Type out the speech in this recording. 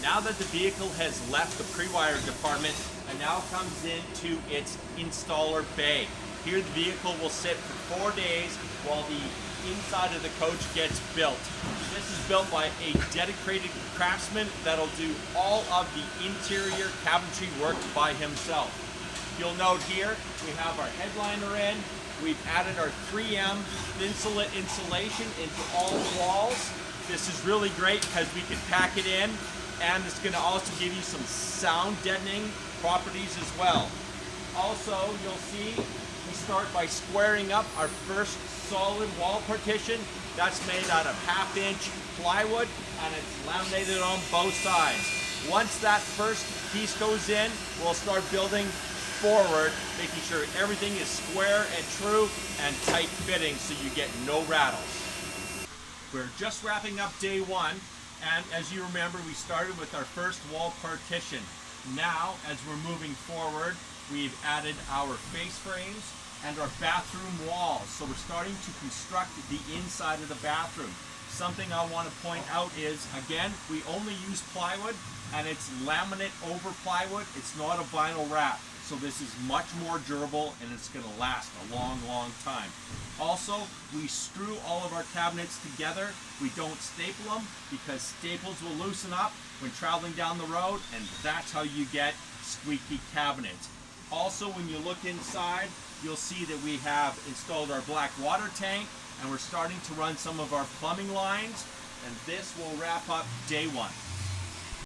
Now that the vehicle has left the pre-wire department and now comes into its installer bay. Here the vehicle will sit for 4 days while the inside of the coach gets built. This is built by a dedicated craftsman that'll do all of the interior cabinetry work by himself. You'll note here we have our headliner in. We've added our 3M Thinsulate insulation into all the walls. This is really great because we can pack it in, and it's going to also give you some sound deadening properties as well. Also, you'll see we start by squaring up our first solid wall partition. That's made out of 1/2-inch plywood, and it's laminated on both sides. Once that first piece goes in, we'll start building forward, making sure everything is square and true and tight fitting so you get no rattles. We're just wrapping up day one, and as you remember, we started with our first wall partition. Now, as we're moving forward, we've added our face frames and our bathroom walls. So we're starting to construct the inside of the bathroom. Something I want to point out is, again, we only use plywood, and it's laminate over plywood. It's not a vinyl wrap. So this is much more durable, and it's going to last a long, long time. Also, we screw all of our cabinets together. We don't staple them because staples will loosen up when traveling down the road, and that's how you get squeaky cabinets. Also, when you look inside, you'll see that we have installed our black water tank, and we're starting to run some of our plumbing lines, and this will wrap up day one.